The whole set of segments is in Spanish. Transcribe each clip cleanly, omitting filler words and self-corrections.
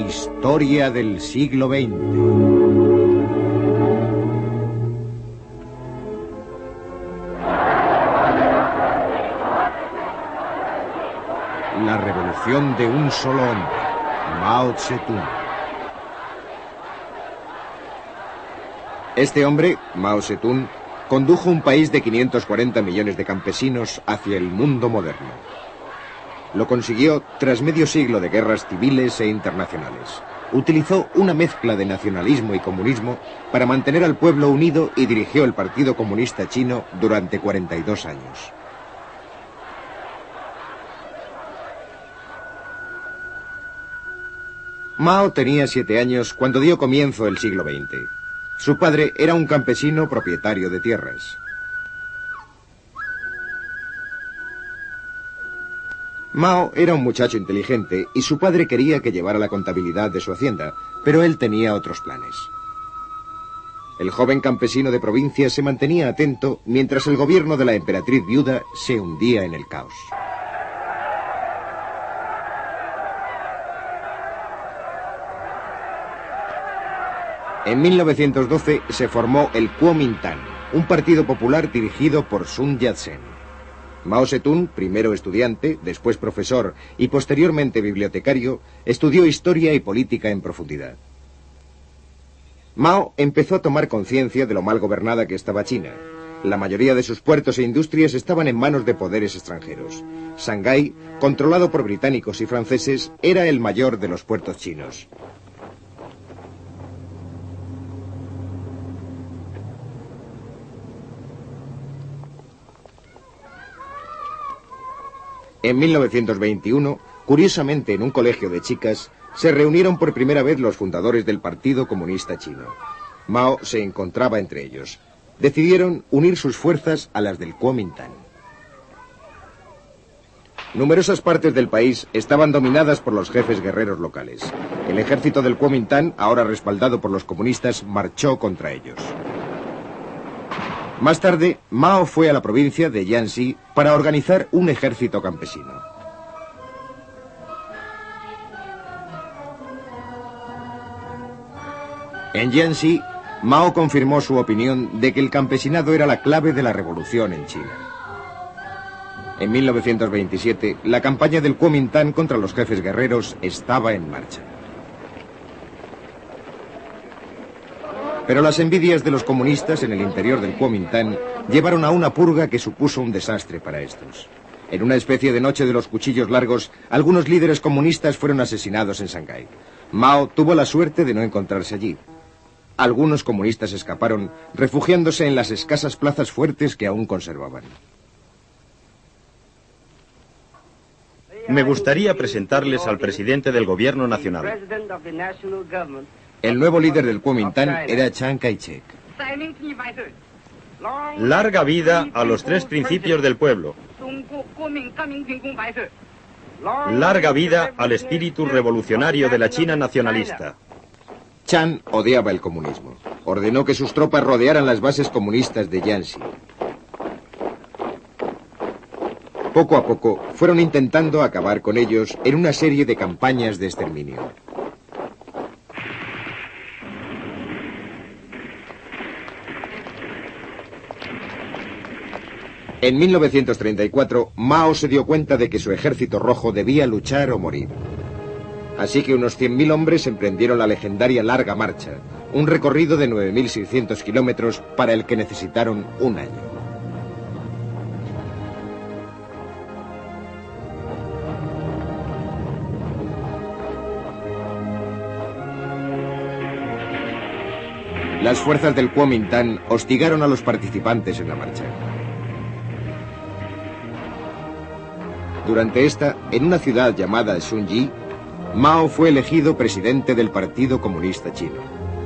Historia del siglo XX. La revolución de un solo hombre, Mao Zedong. Este hombre, Mao Zedong, condujo un país de 540 millones de campesinos hacia el mundo moderno. Lo consiguió tras medio siglo de guerras civiles e internacionales. Utilizó una mezcla de nacionalismo y comunismo para mantener al pueblo unido y dirigió el Partido Comunista Chino durante 42 años. Mao tenía 7 años cuando dio comienzo el siglo XX. Su padre era un campesino propietario de tierras. Mao era un muchacho inteligente y su padre quería que llevara la contabilidad de su hacienda, pero él tenía otros planes. El joven campesino de provincia se mantenía atento mientras el gobierno de la emperatriz viuda se hundía en el caos. En 1912 se formó el Kuomintang, un partido popular dirigido por Sun Yat-sen. Mao Zedong, primero estudiante, después profesor y posteriormente bibliotecario, estudió historia y política en profundidad. Mao empezó a tomar conciencia de lo mal gobernada que estaba China. La mayoría de sus puertos e industrias estaban en manos de poderes extranjeros. Shanghái, controlado por británicos y franceses, era el mayor de los puertos chinos. En 1921, curiosamente en un colegio de chicas, se reunieron por primera vez los fundadores del Partido Comunista Chino. Mao se encontraba entre ellos. Decidieron unir sus fuerzas a las del Kuomintang. Numerosas partes del país estaban dominadas por los jefes guerreros locales. El ejército del Kuomintang, ahora respaldado por los comunistas, marchó contra ellos. Más tarde, Mao fue a la provincia de Jiangxi para organizar un ejército campesino. En Jiangxi, Mao confirmó su opinión de que el campesinado era la clave de la revolución en China. En 1927, la campaña del Kuomintang contra los jefes guerreros estaba en marcha. Pero las envidias de los comunistas en el interior del Kuomintang llevaron a una purga que supuso un desastre para estos. En una especie de noche de los cuchillos largos, algunos líderes comunistas fueron asesinados en Shanghái. Mao tuvo la suerte de no encontrarse allí. Algunos comunistas escaparon, refugiándose en las escasas plazas fuertes que aún conservaban. Me gustaría presentarles al presidente del gobierno nacional. El nuevo líder del Kuomintang era Chiang Kai-shek. Larga vida a los 3 principios del pueblo. Larga vida al espíritu revolucionario de la China nacionalista. Chiang odiaba el comunismo. Ordenó que sus tropas rodearan las bases comunistas de Jiangxi. Poco a poco fueron intentando acabar con ellos en una serie de campañas de exterminio. En 1934, Mao se dio cuenta de que su ejército rojo debía luchar o morir. Así que unos 100.000 hombres emprendieron la legendaria Larga Marcha, un recorrido de 9.600 kilómetros para el que necesitaron un año. Las fuerzas del Kuomintang hostigaron a los participantes en la marcha. Durante esta, en una ciudad llamada Shunji, Mao fue elegido presidente del Partido Comunista Chino.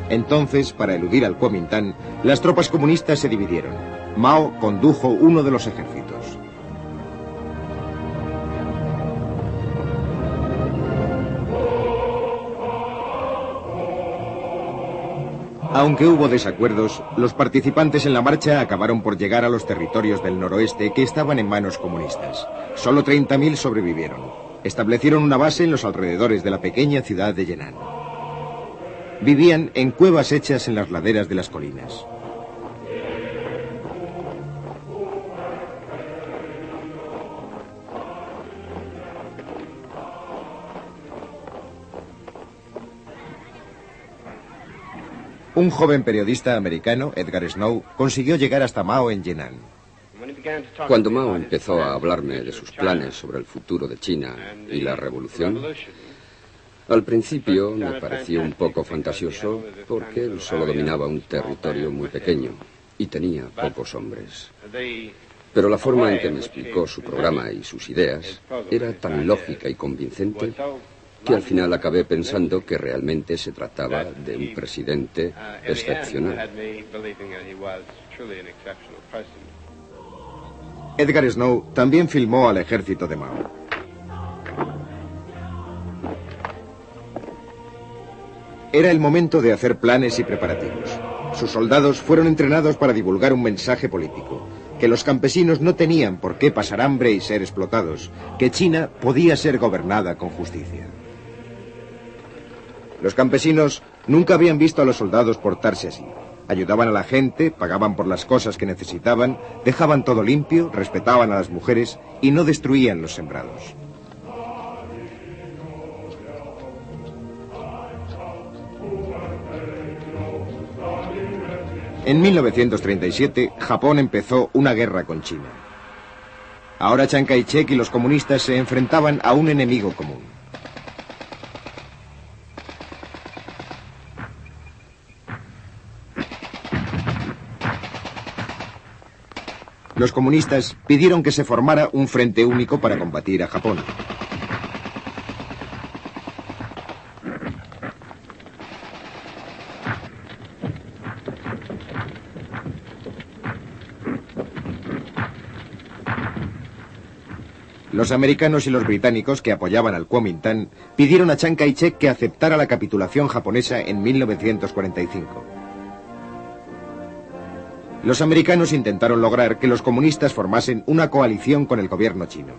Entonces, para eludir al Kuomintang, las tropas comunistas se dividieron. Mao condujo uno de los ejércitos. Aunque hubo desacuerdos, los participantes en la marcha acabaron por llegar a los territorios del noroeste que estaban en manos comunistas. Solo 30.000 sobrevivieron. Establecieron una base en los alrededores de la pequeña ciudad de Yenan. Vivían en cuevas hechas en las laderas de las colinas. Un joven periodista americano, Edgar Snow, consiguió llegar hasta Mao en Yenan. Cuando Mao empezó a hablarme de sus planes sobre el futuro de China y la revolución, al principio me pareció un poco fantasioso porque él solo dominaba un territorio muy pequeño y tenía pocos hombres. Pero la forma en que me explicó su programa y sus ideas era tan lógica y convincente que al final acabé pensando que realmente se trataba de un presidente excepcional. Edgar Snow también filmó al ejército de Mao. Era el momento de hacer planes y preparativos. Sus soldados fueron entrenados para divulgar un mensaje político, que los campesinos no tenían por qué pasar hambre y ser explotados, que China podía ser gobernada con justicia. Los campesinos nunca habían visto a los soldados portarse así. Ayudaban a la gente, pagaban por las cosas que necesitaban, dejaban todo limpio, respetaban a las mujeres y no destruían los sembrados. En 1937, Japón empezó una guerra con China. Ahora Chiang Kai-shek y los comunistas se enfrentaban a un enemigo común. Los comunistas pidieron que se formara un frente único para combatir a Japón. Los americanos y los británicos que apoyaban al Kuomintang pidieron a Chiang Kai-shek que aceptara la capitulación japonesa en 1945. Los americanos intentaron lograr que los comunistas formasen una coalición con el gobierno chino.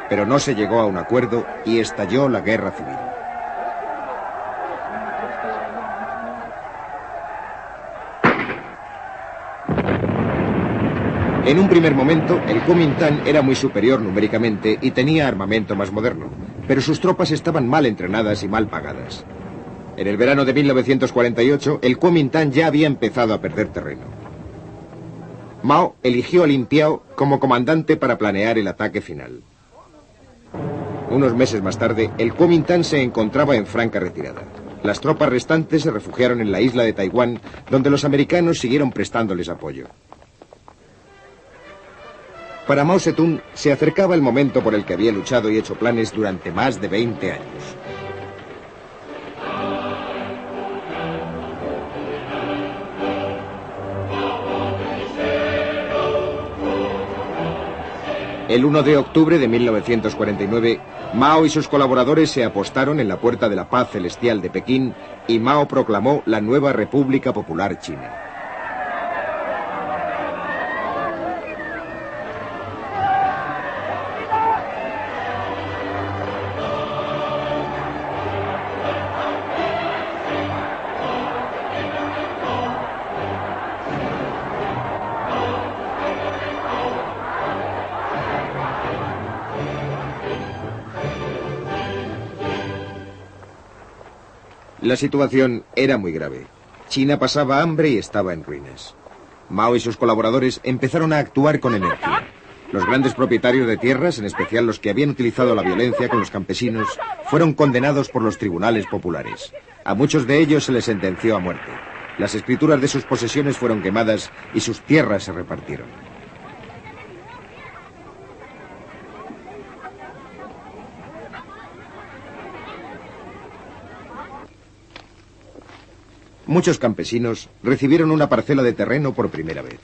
Pero no se llegó a un acuerdo y estalló la guerra civil. En un primer momento, el Kuomintang era muy superior numéricamente y tenía armamento más moderno, pero sus tropas estaban mal entrenadas y mal pagadas. En el verano de 1948, el Kuomintang ya había empezado a perder terreno. Mao eligió a Lin Piao como comandante para planear el ataque final. Unos meses más tarde, el Kuomintang se encontraba en franca retirada. Las tropas restantes se refugiaron en la isla de Taiwán, donde los americanos siguieron prestándoles apoyo. Para Mao Zedong se acercaba el momento por el que había luchado y hecho planes durante más de 20 años. El 1 de octubre de 1949, Mao y sus colaboradores se apostaron en la Puerta de la Paz Celestial de Pekín y Mao proclamó la nueva República Popular China. La situación era muy grave. China pasaba hambre y estaba en ruinas. Mao y sus colaboradores empezaron a actuar con energía. Los grandes propietarios de tierras, en especial los que habían utilizado la violencia con los campesinos, fueron condenados por los tribunales populares. A muchos de ellos se les sentenció a muerte. Las escrituras de sus posesiones fueron quemadas y sus tierras se repartieron. Muchos campesinos recibieron una parcela de terreno por primera vez.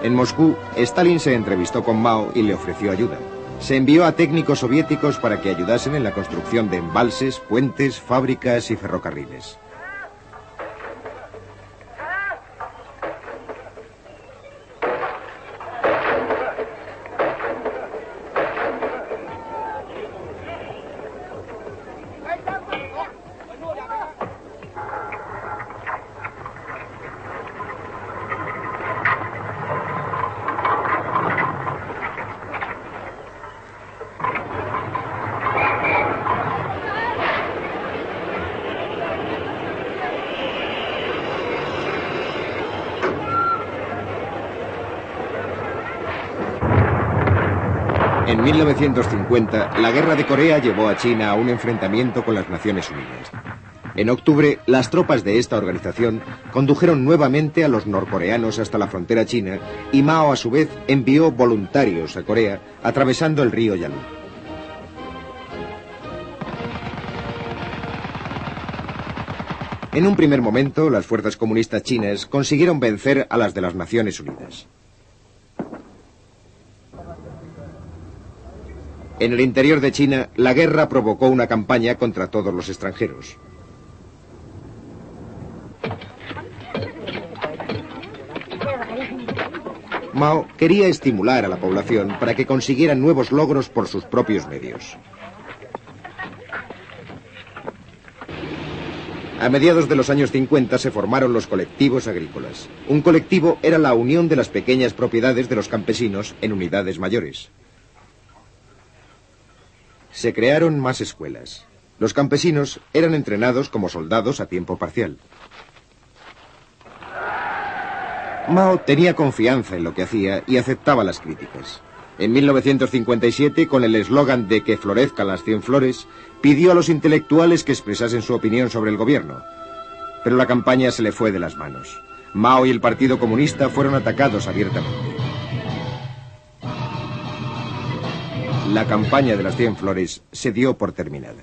En Moscú, Stalin se entrevistó con Mao y le ofreció ayuda. Se envió a técnicos soviéticos para que ayudasen en la construcción de embalses, puentes, fábricas y ferrocarriles. En 1950, la Guerra de Corea llevó a China a un enfrentamiento con las Naciones Unidas. En octubre, las tropas de esta organización condujeron nuevamente a los norcoreanos hasta la frontera china y Mao, a su vez, envió voluntarios a Corea atravesando el río Yalu. En un primer momento, las fuerzas comunistas chinas consiguieron vencer a las de las Naciones Unidas. En el interior de China, la guerra provocó una campaña contra todos los extranjeros. Mao quería estimular a la población para que consiguieran nuevos logros por sus propios medios. A mediados de los años 50 se formaron los colectivos agrícolas. Un colectivo era la unión de las pequeñas propiedades de los campesinos en unidades mayores. Se crearon más escuelas. Los campesinos eran entrenados como soldados a tiempo parcial. Mao tenía confianza en lo que hacía y aceptaba las críticas. En 1957, con el eslogan de que florezcan las 100 flores, pidió a los intelectuales que expresasen su opinión sobre el gobierno. Pero la campaña se le fue de las manos. Mao y el Partido Comunista fueron atacados abiertamente. La campaña de las 100 flores se dio por terminada.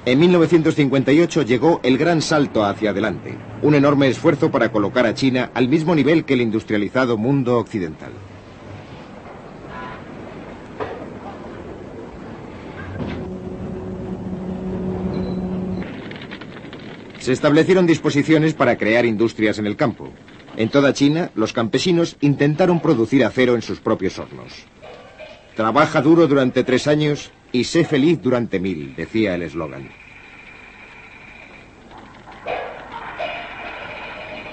En 1958 llegó el gran salto hacia adelante, un enorme esfuerzo para colocar a China al mismo nivel que el industrializado mundo occidental. Se establecieron disposiciones para crear industrias en el campo. En toda China, los campesinos intentaron producir acero en sus propios hornos. Trabaja duro durante 3 años y sé feliz durante 1000, decía el eslogan.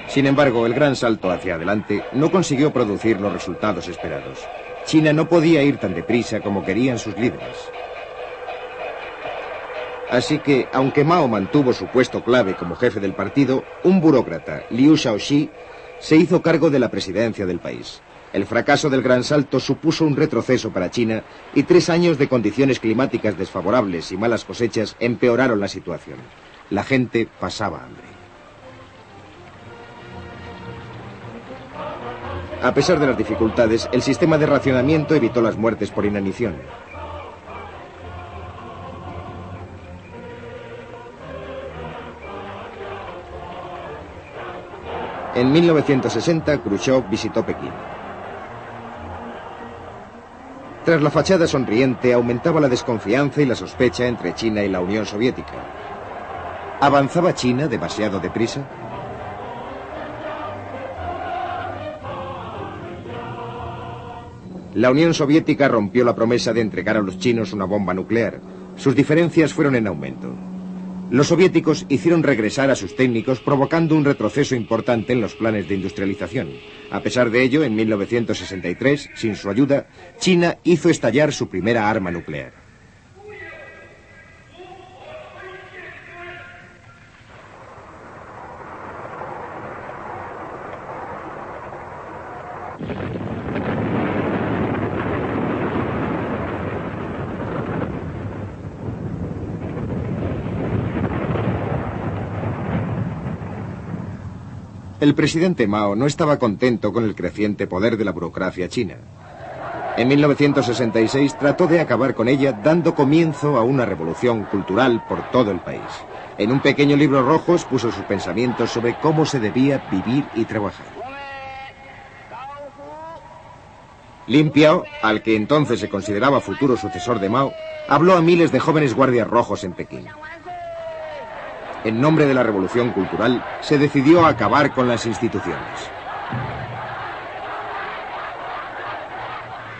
Sin embargo, el gran salto hacia adelante no consiguió producir los resultados esperados. China no podía ir tan deprisa como querían sus líderes. Así que, aunque Mao mantuvo su puesto clave como jefe del partido, un burócrata, Liu Shaoxi, se hizo cargo de la presidencia del país. El fracaso del gran salto supuso un retroceso para China y 3 años de condiciones climáticas desfavorables y malas cosechas empeoraron la situación. La gente pasaba hambre. A pesar de las dificultades, el sistema de racionamiento evitó las muertes por inanición. En 1960, Khrushchev visitó Pekín. Tras la fachada sonriente, aumentaba la desconfianza y la sospecha entre China y la Unión Soviética. ¿Avanzaba China demasiado deprisa? La Unión Soviética rompió la promesa de entregar a los chinos una bomba nuclear. Sus diferencias fueron en aumento. Los soviéticos hicieron regresar a sus técnicos, provocando un retroceso importante en los planes de industrialización. A pesar de ello, en 1963, sin su ayuda, China hizo estallar su primera arma nuclear. El presidente Mao no estaba contento con el creciente poder de la burocracia china. En 1966 trató de acabar con ella, dando comienzo a una revolución cultural por todo el país. En un pequeño libro rojo expuso sus pensamientos sobre cómo se debía vivir y trabajar. Lin Piao, al que entonces se consideraba futuro sucesor de Mao, habló a miles de jóvenes guardias rojos en Pekín. En nombre de la revolución cultural, se decidió acabar con las instituciones.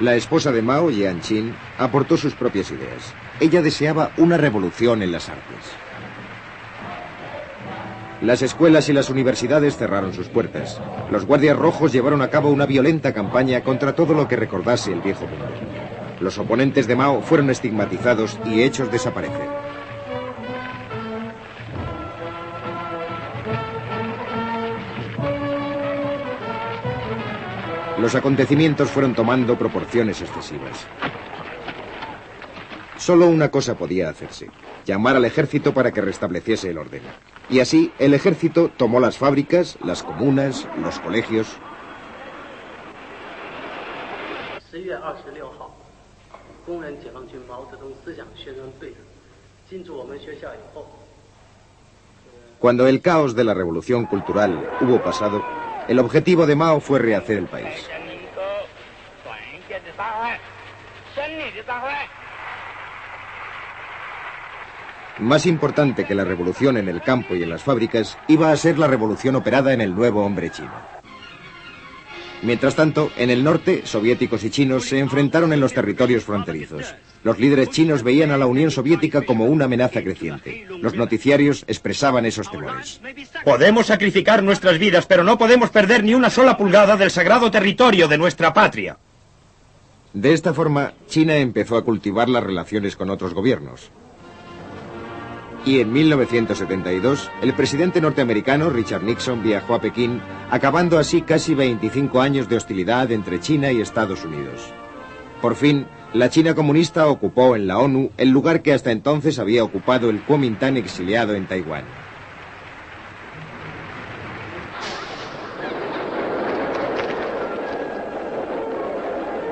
La esposa de Mao, Jiang Qin, aportó sus propias ideas. Ella deseaba una revolución en las artes. Las escuelas y las universidades cerraron sus puertas. Los guardias rojos llevaron a cabo una violenta campaña contra todo lo que recordase el viejo mundo. Los oponentes de Mao fueron estigmatizados y hechos desaparecer. los acontecimientos fueron tomando proporciones excesivas. Solo una cosa podía hacerse: llamar al ejército para que restableciese el orden. Y así, el ejército tomó las fábricas, las comunas, los colegios. Cuando el caos de la revolución cultural hubo pasado, el objetivo de Mao fue rehacer el país. Más importante que la revolución en el campo y en las fábricas, iba a ser la revolución operada en el nuevo hombre chino. Mientras tanto, en el norte, soviéticos y chinos se enfrentaron en los territorios fronterizos. Los líderes chinos veían a la Unión Soviética como una amenaza creciente. Los noticiarios expresaban esos temores. Podemos sacrificar nuestras vidas, pero no podemos perder ni una sola pulgada del sagrado territorio de nuestra patria. De esta forma, China empezó a cultivar las relaciones con otros gobiernos. Y en 1972, el presidente norteamericano Richard Nixon viajó a Pekín, acabando así casi 25 años de hostilidad entre China y Estados Unidos. Por fin, la China comunista ocupó en la ONU el lugar que hasta entonces había ocupado el Kuomintang exiliado en Taiwán.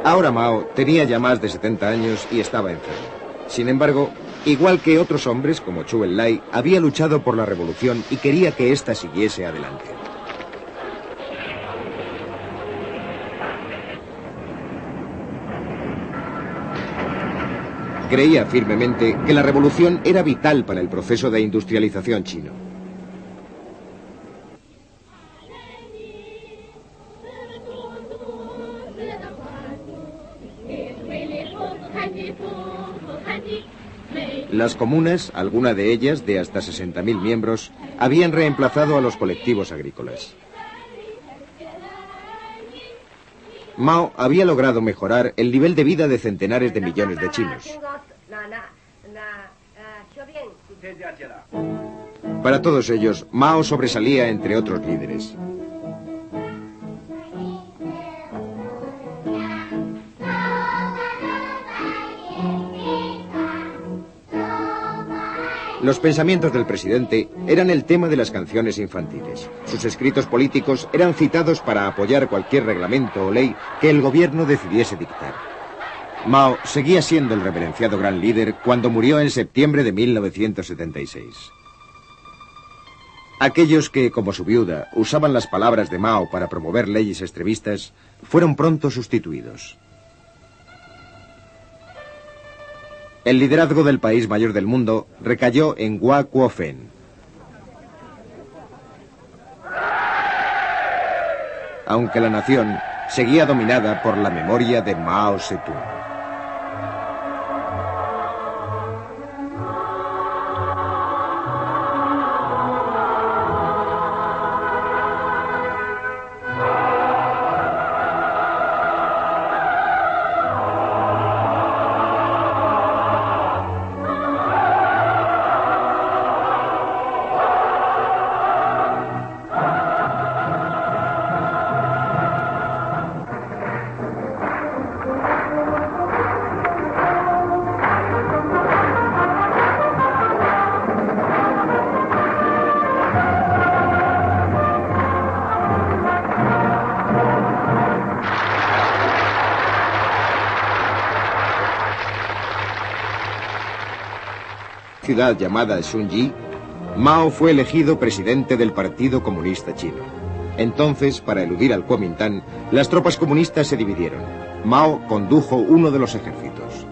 Ahora Mao tenía ya más de 70 años y estaba enfermo. Sin embargo, igual que otros hombres como Zhou Enlai, había luchado por la revolución y quería que ésta siguiese adelante. Creía firmemente que la revolución era vital para el proceso de industrialización chino. Las comunas, alguna de ellas de hasta 60.000 miembros, habían reemplazado a los colectivos agrícolas. Mao había logrado mejorar el nivel de vida de centenares de millones de chinos. Para todos ellos, Mao sobresalía entre otros líderes. Los pensamientos del presidente eran el tema de las canciones infantiles. Sus escritos políticos eran citados para apoyar cualquier reglamento o ley que el gobierno decidiese dictar. Mao seguía siendo el reverenciado gran líder cuando murió en septiembre de 1976. Aquellos que, como su viuda, usaban las palabras de Mao para promover leyes extremistas, fueron pronto sustituidos. El liderazgo del país mayor del mundo recayó en Hua Kuo-fen. Aunque la nación seguía dominada por la memoria de Mao Zedong. Ciudad llamada Shunyi, Mao fue elegido presidente del Partido Comunista Chino. Entonces, para eludir al Kuomintang, las tropas comunistas se dividieron. Mao condujo uno de los ejércitos.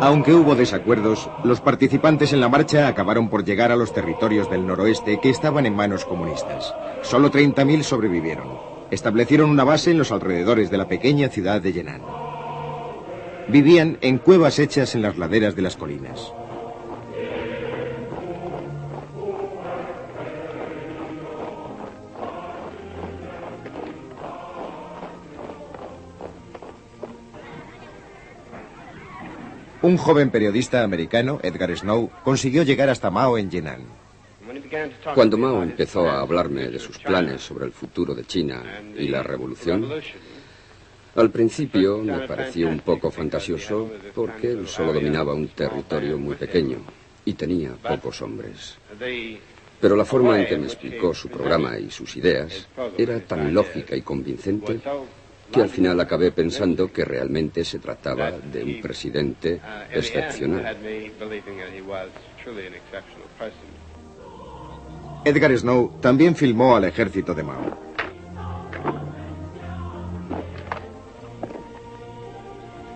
Aunque hubo desacuerdos, los participantes en la marcha acabaron por llegar a los territorios del noroeste que estaban en manos comunistas. Solo 30.000 sobrevivieron. Establecieron una base en los alrededores de la pequeña ciudad de Yenan. Vivían en cuevas hechas en las laderas de las colinas. Un joven periodista americano, Edgar Snow, consiguió llegar hasta Mao en Yan'an. Cuando Mao empezó a hablarme de sus planes sobre el futuro de China y la revolución, al principio me pareció un poco fantasioso porque él solo dominaba un territorio muy pequeño y tenía pocos hombres. Pero la forma en que me explicó su programa y sus ideas era tan lógica y convincente que al final acabé pensando que realmente se trataba de un presidente excepcional. Edgar Snow también filmó al ejército de Mao.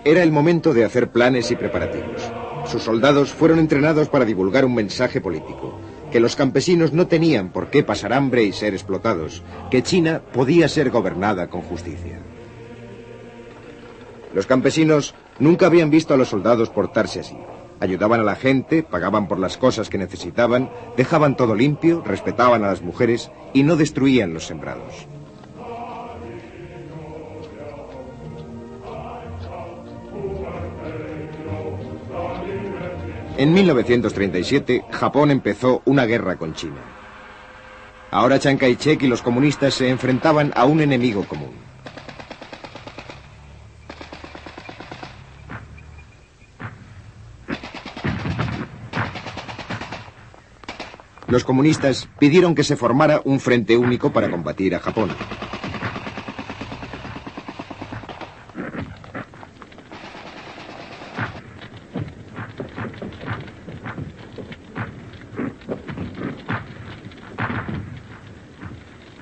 Era el momento de hacer planes y preparativos. Sus soldados fueron entrenados para divulgar un mensaje político, que los campesinos no tenían por qué pasar hambre y ser explotados, que China podía ser gobernada con justicia. Los campesinos nunca habían visto a los soldados portarse así. Ayudaban a la gente, pagaban por las cosas que necesitaban, dejaban todo limpio, respetaban a las mujeres y no destruían los sembrados. En 1937, Japón empezó una guerra con China. Ahora Chiang Kai-shek y los comunistas se enfrentaban a un enemigo común. Los comunistas pidieron que se formara un frente único para combatir a Japón.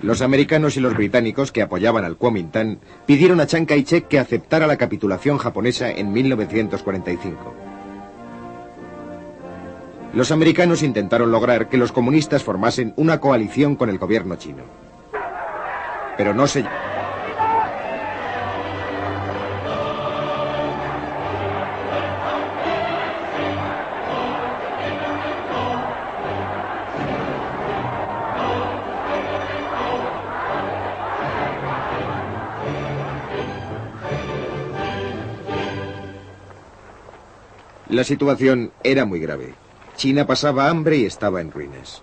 Los americanos y los británicos que apoyaban al Kuomintang pidieron a Chiang Kai-shek que aceptara la capitulación japonesa en 1945. Los americanos intentaron lograr que los comunistas formasen una coalición con el gobierno chino. Pero no se... La situación era muy grave. China pasaba hambre y estaba en ruinas.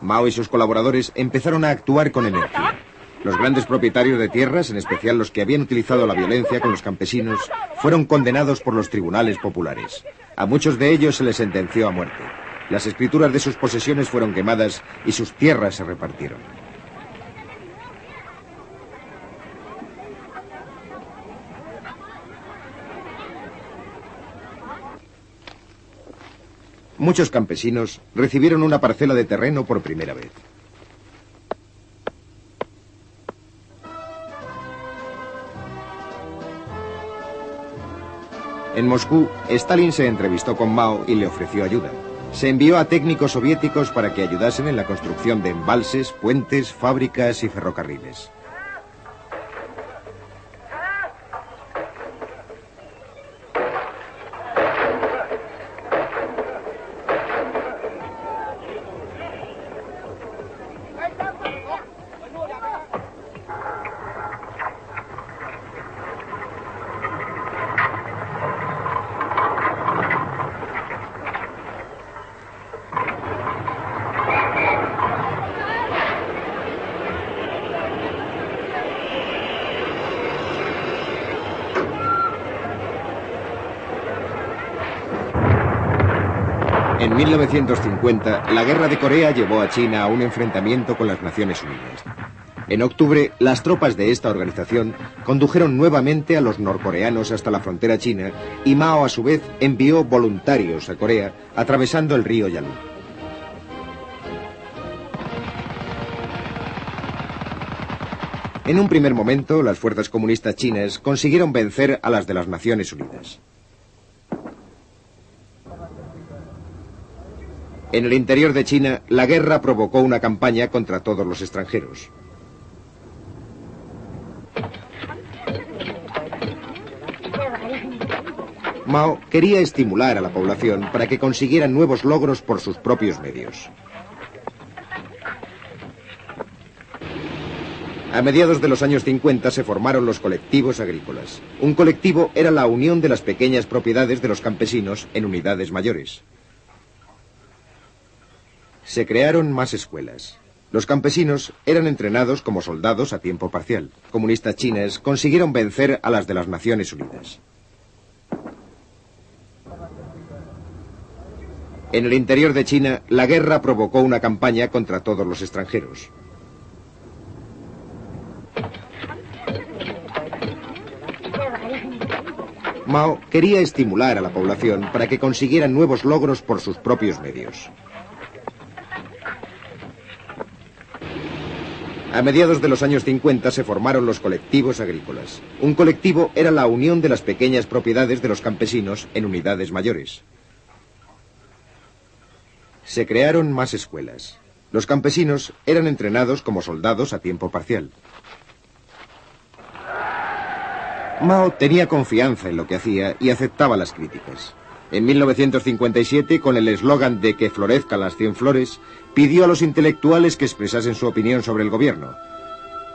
Mao y sus colaboradores empezaron a actuar con energía. Los grandes propietarios de tierras, en especial los que habían utilizado la violencia con los campesinos, fueron condenados por los tribunales populares. A muchos de ellos se les sentenció a muerte. Las escrituras de sus posesiones fueron quemadas y sus tierras se repartieron. Muchos campesinos recibieron una parcela de terreno por primera vez. En Moscú, Stalin se entrevistó con Mao y le ofreció ayuda. Se envió a técnicos soviéticos para que ayudasen en la construcción de embalses, puentes, fábricas y ferrocarriles. En 1950, la Guerra de Corea llevó a China a un enfrentamiento con las Naciones Unidas. En octubre, las tropas de esta organización condujeron nuevamente a los norcoreanos hasta la frontera china y Mao, a su vez, envió voluntarios a Corea atravesando el río Yalu. En un primer momento, las fuerzas comunistas chinas consiguieron vencer a las de las Naciones Unidas. En el interior de China, la guerra provocó una campaña contra todos los extranjeros. Mao quería estimular a la población para que consiguieran nuevos logros por sus propios medios. A mediados de los años 50 se formaron los colectivos agrícolas. Un colectivo era la unión de las pequeñas propiedades de los campesinos en unidades mayores. Se crearon más escuelas. Los campesinos eran entrenados como soldados a tiempo parcial. Comunistas chinas consiguieron vencer a las de las Naciones Unidas. En el interior de China, la guerra provocó una campaña contra todos los extranjeros. Mao quería estimular a la población para que consiguieran nuevos logros por sus propios medios. A mediados de los años 50 se formaron los colectivos agrícolas. Un colectivo era la unión de las pequeñas propiedades de los campesinos en unidades mayores. Se crearon más escuelas. Los campesinos eran entrenados como soldados a tiempo parcial. Mao tenía confianza en lo que hacía y aceptaba las críticas. En 1957, con el eslogan de que florezcan las 100 flores, pidió a los intelectuales que expresasen su opinión sobre el gobierno.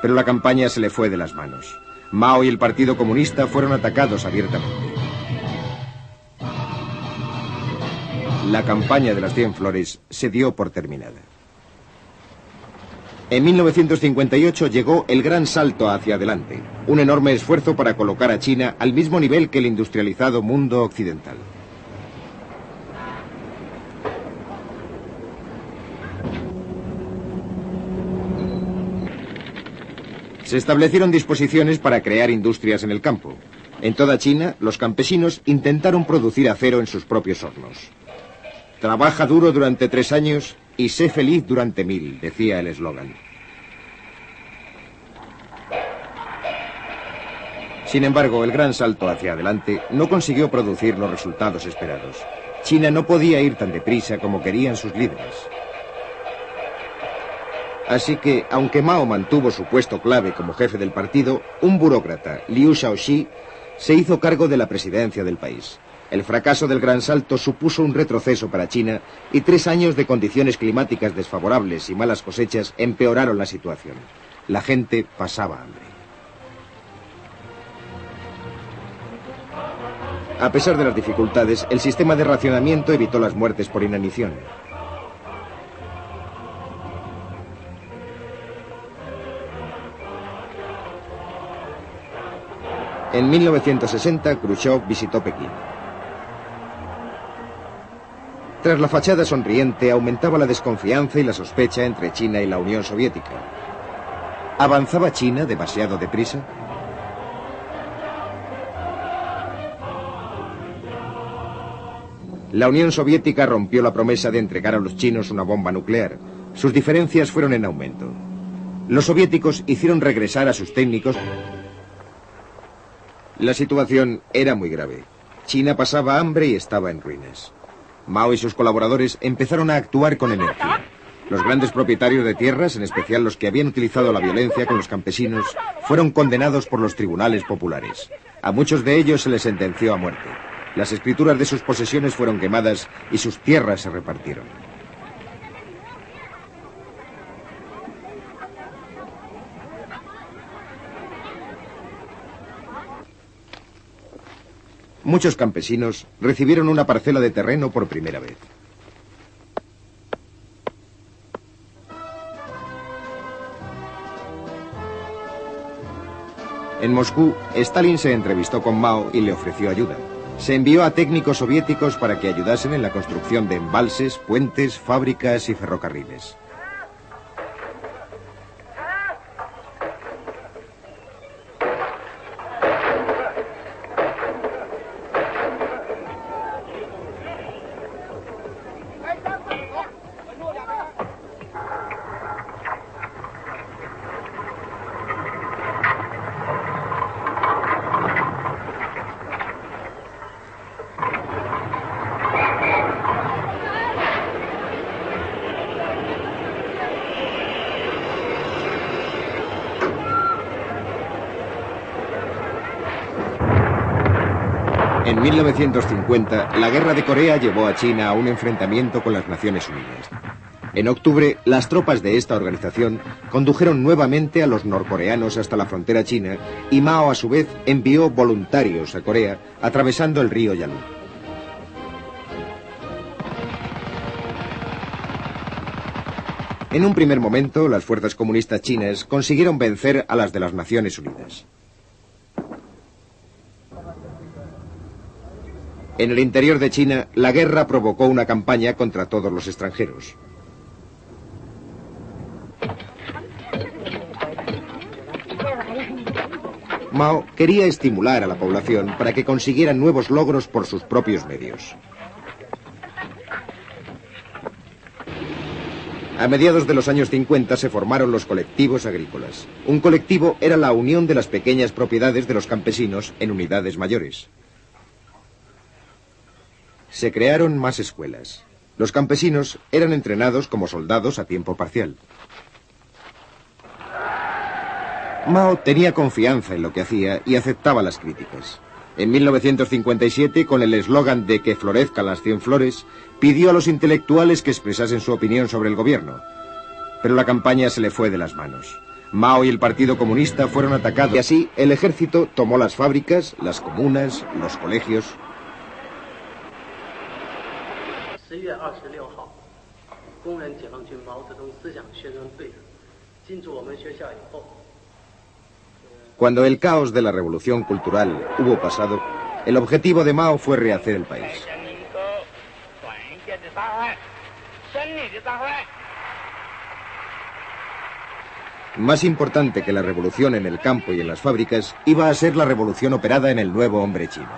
Pero la campaña se le fue de las manos. Mao y el Partido Comunista fueron atacados abiertamente. La campaña de las 100 flores se dio por terminada. En 1958 llegó el gran salto hacia adelante, un enorme esfuerzo para colocar a China al mismo nivel que el industrializado mundo occidental. Se establecieron disposiciones para crear industrias en el campo. En toda China, los campesinos intentaron producir acero en sus propios hornos. Trabaja duro durante 3 años y sé feliz durante 1000, decía el eslogan. Sin embargo, el gran salto hacia adelante no consiguió producir los resultados esperados. China no podía ir tan deprisa como querían sus líderes. Así que, aunque Mao mantuvo su puesto clave como jefe del partido, un burócrata, Liu Shaoxi, se hizo cargo de la presidencia del país. El fracaso del gran salto supuso un retroceso para China y 3 años de condiciones climáticas desfavorables y malas cosechas empeoraron la situación. La gente pasaba hambre. A pesar de las dificultades, el sistema de racionamiento evitó las muertes por inanición. En 1960, Khrushchev visitó Pekín. Tras la fachada sonriente, aumentaba la desconfianza y la sospecha entre China y la Unión Soviética. ¿Avanzaba China demasiado deprisa? La Unión Soviética rompió la promesa de entregar a los chinos una bomba nuclear. Sus diferencias fueron en aumento. Los soviéticos hicieron regresar a sus técnicos. La situación era muy grave. China pasaba hambre y estaba en ruinas. Mao y sus colaboradores empezaron a actuar con energía. Los grandes propietarios de tierras, en especial los que habían utilizado la violencia con los campesinos, fueron condenados por los tribunales populares. A muchos de ellos se les sentenció a muerte. Las escrituras de sus posesiones fueron quemadas y sus tierras se repartieron. Muchos campesinos recibieron una parcela de terreno por primera vez. En Moscú, Stalin se entrevistó con Mao y le ofreció ayuda. Se envió a técnicos soviéticos para que ayudasen en la construcción de embalses, puentes, fábricas y ferrocarriles. En 1950, la guerra de Corea llevó a China a un enfrentamiento con las Naciones Unidas. En octubre, las tropas de esta organización condujeron nuevamente a los norcoreanos hasta la frontera china y Mao, a su vez, envió voluntarios a Corea atravesando el río Yalu. En un primer momento, las fuerzas comunistas chinas consiguieron vencer a las de las Naciones Unidas. En el interior de China, la guerra provocó una campaña contra todos los extranjeros. Mao quería estimular a la población para que consiguieran nuevos logros por sus propios medios. A mediados de los años 50 se formaron los colectivos agrícolas. Un colectivo era la unión de las pequeñas propiedades de los campesinos en unidades mayores. Se crearon más escuelas. Los campesinos eran entrenados como soldados a tiempo parcial. Mao tenía confianza en lo que hacía y aceptaba las críticas. En 1957, con el eslogan de que florezcan las 100 flores, pidió a los intelectuales que expresasen su opinión sobre el gobierno. Pero la campaña se le fue de las manos. Mao y el Partido Comunista fueron atacados y así el ejército tomó las fábricas, las comunas, los colegios. Cuando el caos de la revolución cultural hubo pasado, el objetivo de Mao fue rehacer el país. Más importante que la revolución en el campo y en las fábricas, iba a ser la revolución operada en el nuevo hombre chino.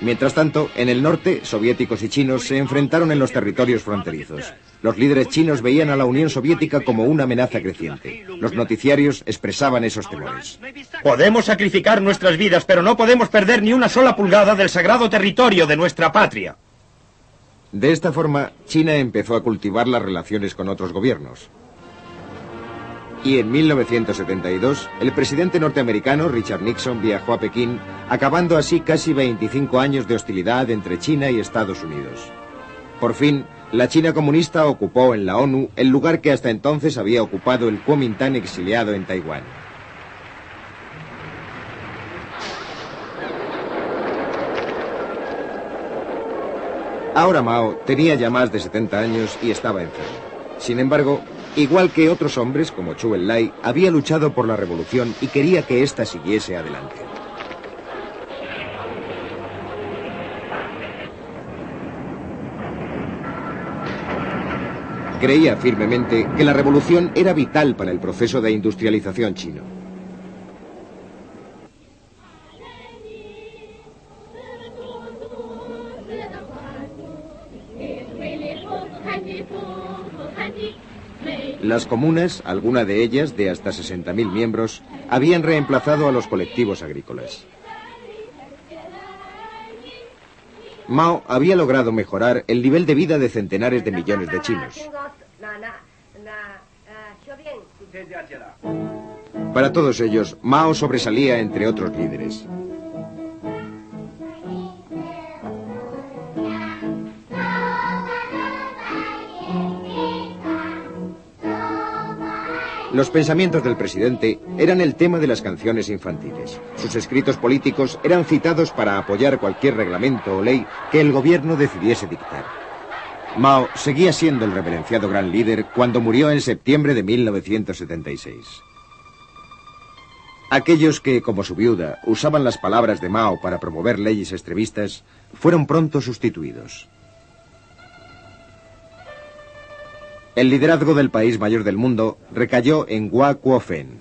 Mientras tanto, en el norte, soviéticos y chinos se enfrentaron en los territorios fronterizos. Los líderes chinos veían a la Unión Soviética como una amenaza creciente. Los noticiarios expresaban esos temores. Podemos sacrificar nuestras vidas, pero no podemos perder ni una sola pulgada del sagrado territorio de nuestra patria. De esta forma, China empezó a cultivar las relaciones con otros gobiernos. Y en 1972, el presidente norteamericano Richard Nixon viajó a Pekín, acabando así casi 25 años de hostilidad entre China y Estados Unidos. Por fin, la China comunista ocupó en la ONU el lugar que hasta entonces había ocupado el Kuomintang exiliado en Taiwán. Ahora Mao tenía ya más de 70 años y estaba enfermo. Sin embargo, igual que otros hombres como Zhou Enlai, había luchado por la revolución y quería que ésta siguiese adelante. Creía firmemente que la revolución era vital para el proceso de industrialización chino. Las comunas, alguna de ellas de hasta 60.000 miembros, habían reemplazado a los colectivos agrícolas. Mao había logrado mejorar el nivel de vida de centenares de millones de chinos. Para todos ellos, Mao sobresalía entre otros líderes. Los pensamientos del presidente eran el tema de las canciones infantiles. Sus escritos políticos eran citados para apoyar cualquier reglamento o ley que el gobierno decidiese dictar. Mao seguía siendo el reverenciado gran líder cuando murió en septiembre de 1976. Aquellos que, como su viuda, usaban las palabras de Mao para promover leyes extremistas, fueron pronto sustituidos. El liderazgo del país mayor del mundo recayó en Hua Kuo-fen.